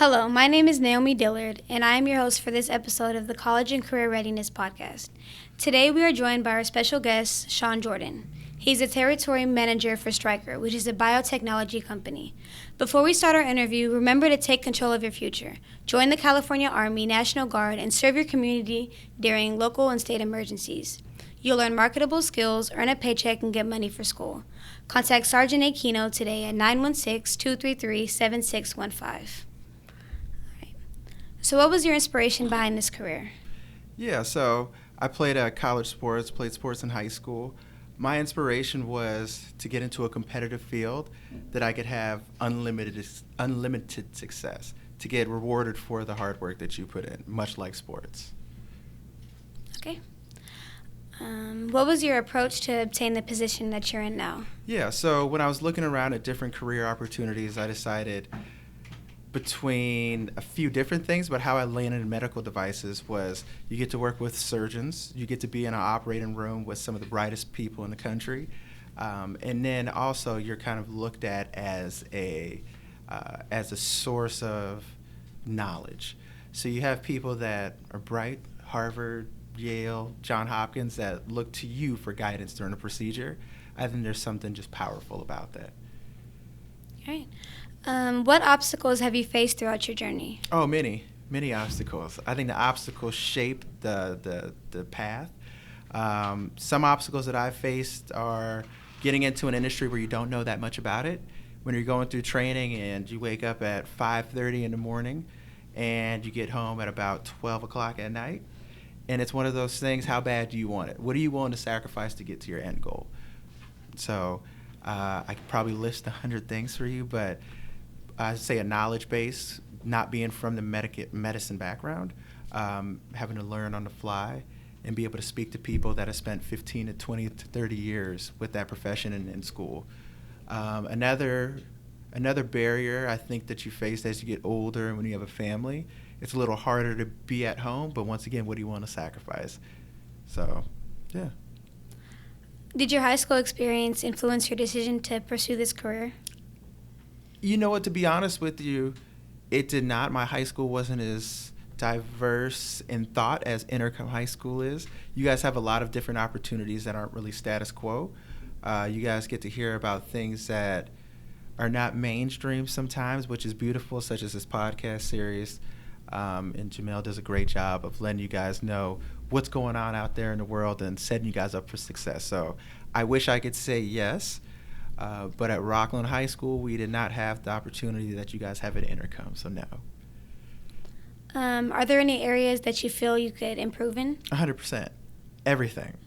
Hello, my name is Naomi Dillard, and I am your host for this episode of the College and Career Readiness podcast. Today we are joined by our special guest, Sean Jordan. He's a territory manager for Stryker, which is a biotechnology company. Before we start our interview, remember to take control of your future. Join the California Army, National Guard, and serve your community during local and state emergencies. You'll learn marketable skills, earn a paycheck, and get money for school. Contact Sergeant Aquino today at 916-233-7615. So what was your inspiration behind this career? Yeah, so I played college sports, played sports in high school. My inspiration was to get into a competitive field that I could have unlimited success, to get rewarded for the hard work that you put in, much like sports. Okay. What was your approach to obtain the position that you're in now? Yeah, so when I was looking around at different career opportunities, I decided between a few different things, but how I landed in medical devices was you get to work with surgeons, you get to be in an operating room with some of the brightest people in the country, and then also you're kind of looked at as a source of knowledge. So you have people that are bright, Harvard, Yale, Johns Hopkins, that look to you for guidance during a procedure. I think there's something just powerful about that. All right. What obstacles have you faced throughout your journey? Oh, many obstacles. I think the obstacles shape the path. Some obstacles that I've faced are getting into an industry where you don't know that much about it. When you're going through training and you wake up at 5:30 in the morning and you get home at about 12 o'clock at night, and it's one of those things, how bad do you want it? What are you willing to sacrifice to get to your end goal? So I could probably list 100 things for you, but I'd say a knowledge base, not being from the medicine background, having to learn on the fly and be able to speak to people that have spent 15 to 20 to 30 years with that profession and in school. Another barrier I think that you face as you get older and when you have a family, it's a little harder to be at home, but once again, what do you want to sacrifice? So, yeah. Did your high school experience influence your decision to pursue this career? You know what, to be honest with you, it did not. My high school wasn't as diverse in thought as Inderkum High School is. You guys have a lot of different opportunities that aren't really status quo. You guys get to hear about things that are not mainstream sometimes, which is beautiful, such as this podcast series. And Jamel does a great job of letting you guys know what's going on out there in the world and setting you guys up for success. So I wish I could say yes. But at Rockland High School, we did not have the opportunity that you guys have at Inderkum, so no. Are there any areas that you feel you could improve in? 100%. Everything.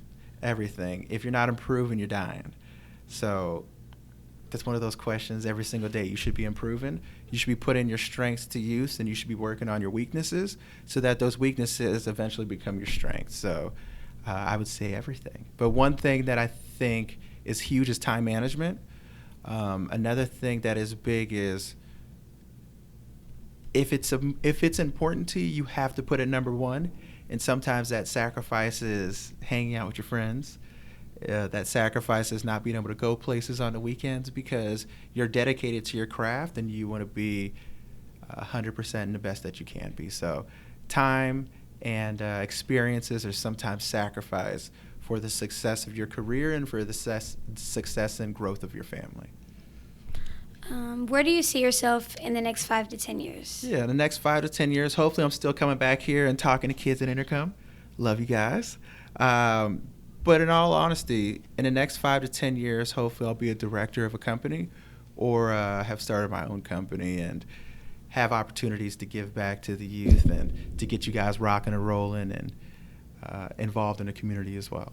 If you're not improving, you're dying. So that's one of those questions every single day. You should be improving. You should be putting your strengths to use, and you should be working on your weaknesses so that those weaknesses eventually become your strengths. So I would say everything. But one thing that I think is huge is time management. Another thing that is big is if it's important to you, you have to put it number one. And sometimes that sacrifice is hanging out with your friends. That sacrifice is not being able to go places on the weekends because you're dedicated to your craft and you want to be 100% in the best that you can be. So time and experiences are sometimes sacrificed for the success of your career and for the success and growth of your family. Where do you see yourself in the next 5 to 10 years? Yeah, the next 5 to 10 years, hopefully I'm still coming back here and talking to kids at Inderkum. Love you guys. But in all honesty, in the next 5 to 10 years, hopefully I'll be a director of a company or have started my own company and have opportunities to give back to the youth and to get you guys rocking and rolling and involved in the community as well.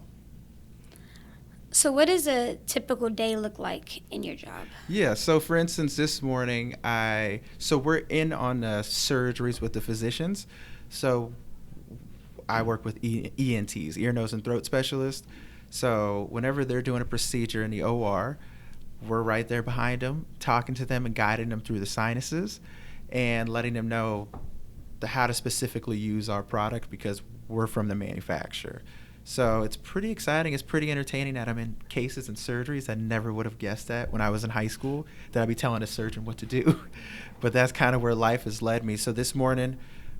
So what does a typical day look like in your job? Yeah, so for instance, this morning, we're in on surgeries with the physicians. So I work with ENTs, ear, nose, and throat specialists. So whenever they're doing a procedure in the OR, we're right there behind them, talking to them and guiding them through the sinuses and letting them know how to specifically use our product because we're from the manufacturer. So it's pretty exciting. It's pretty entertaining that I'm in cases and surgeries I never would have guessed that when I was in high school, that I'd be telling a surgeon what to do. But that's kind of where life has led me. So this morning,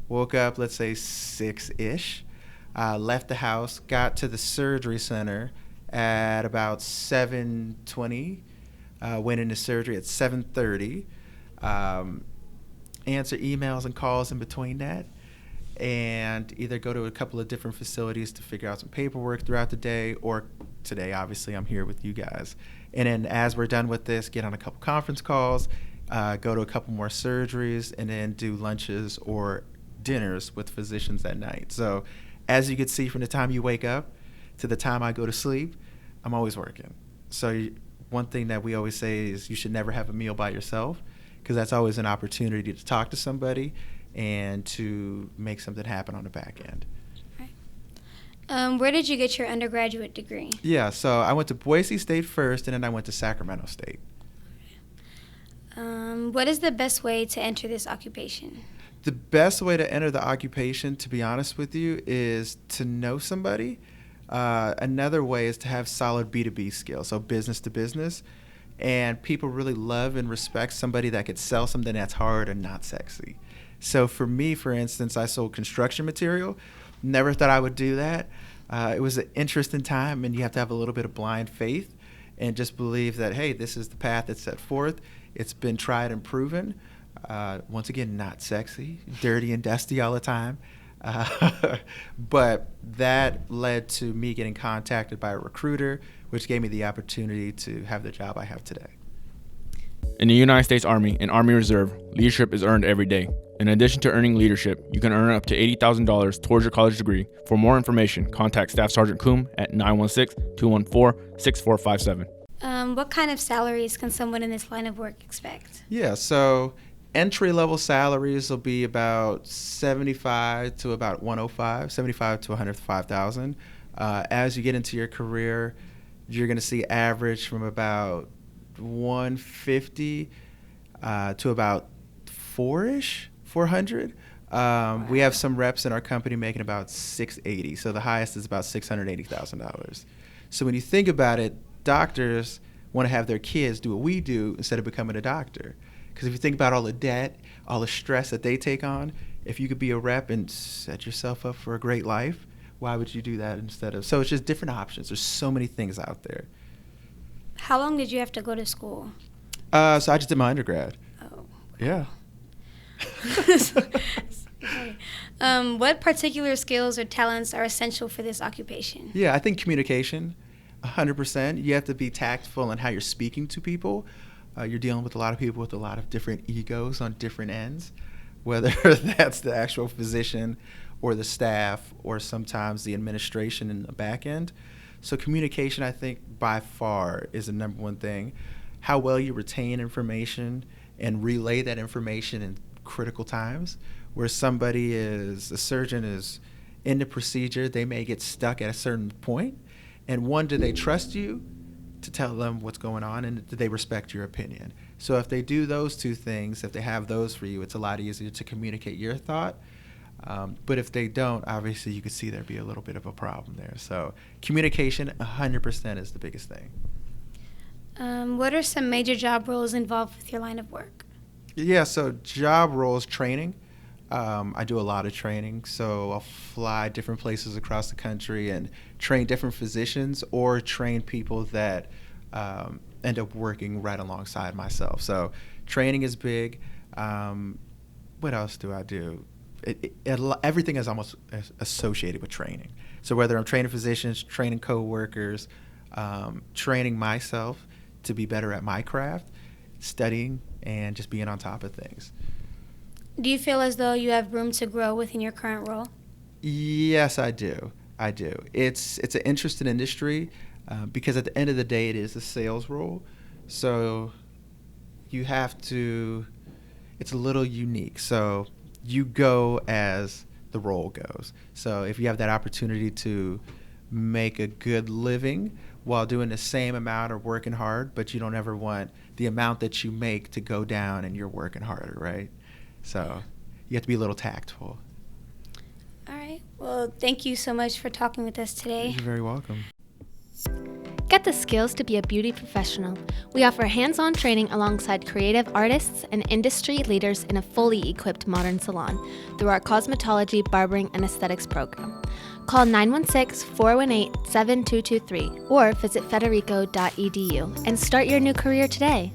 woke up, let's say 6-ish, left the house, got to the surgery center at about 7:20, went into surgery at 7:30, answer emails and calls in between that, and either go to a couple of different facilities to figure out some paperwork throughout the day, or today, obviously, I'm here with you guys. And then as we're done with this, get on a couple conference calls, go to a couple more surgeries, and then do lunches or dinners with physicians at night. So as you can see, from the time you wake up to the time I go to sleep, I'm always working. So one thing that we always say is you should never have a meal by yourself, because that's always an opportunity to talk to somebody and to make something happen on the back end. Right. Where did you get your undergraduate degree? Yeah, so I went to Boise State first, and then I went to Sacramento State. What is the best way to enter this occupation? The best way to enter the occupation, to be honest with you, is to know somebody. Another way is to have solid B2B skills, so business to business. And people really love and respect somebody that could sell something that's hard and not sexy. So for me, for instance, I sold construction material. Never thought I would do that. It was an interesting time, and you have to have a little bit of blind faith and just believe that, hey, this is the path that's set forth. It's been tried and proven. Once again, not sexy, dirty and dusty all the time. But that led to me getting contacted by a recruiter, which gave me the opportunity to have the job I have today. In the United States Army and Army Reserve, leadership is earned every day. In addition to earning leadership, you can earn up to $80,000 towards your college degree. For more information, contact Staff Sergeant Coombe at 916-214-6457. What kind of salaries can someone in this line of work expect? Yeah, so entry-level salaries will be about 75 to about 105, 75 to 105,000. As you get into your career, you're going to see average from about 150 to about 400. Wow. We have some reps in our company making about 680, so the highest is about $680,000. So when you think about it, doctors want to have their kids do what we do instead of becoming a doctor. Because if you think about all the debt, all the stress that they take on, if you could be a rep and set yourself up for a great life, why would you do that instead of? So it's just different options. There's so many things out there. How long did you have to go to school? So I just did my undergrad. Oh. Yeah. What particular skills or talents are essential for this occupation? Yeah, I think communication, 100%. You have to be tactful in how you're speaking to people. You're dealing with a lot of people with a lot of different egos on different ends, whether that's the actual physician or the staff or sometimes the administration in the back end. So communication, I think, by far is the number one thing. How well you retain information and relay that information in critical times, where a surgeon is in the procedure, they may get stuck at a certain point. And one, do they trust you to tell them what's going on, and do they respect your opinion? So if they do those two things, if they have those for you, it's a lot easier to communicate your thought. But if they don't, obviously you could see there'd be a little bit of a problem there. So communication, 100% is the biggest thing. What are some major job roles involved with your line of work? Yeah, so job roles, training. I do a lot of training, so I'll fly different places across the country and train different physicians or train people that end up working right alongside myself. So training is big. What else do I do? Everything is almost associated with training. So whether I'm training physicians, training coworkers, training myself to be better at my craft, studying, and just being on top of things. Do you feel as though you have room to grow within your current role? Yes, I do. It's an interesting industry because at the end of the day, it is a sales role. So you have to, it's a little unique. So you go as the role goes. So if you have that opportunity to make a good living while doing the same amount or working hard, but you don't ever want the amount that you make to go down and you're working harder, right? So you have to be a little tactful. All right. Well, So thank you so much for talking with us today. You're very welcome. Get the skills to be a beauty professional. We offer hands-on training alongside creative artists and industry leaders in a fully equipped modern salon through our cosmetology, barbering, and aesthetics program. Call 916-418-7223 or visit federico.edu and start your new career today.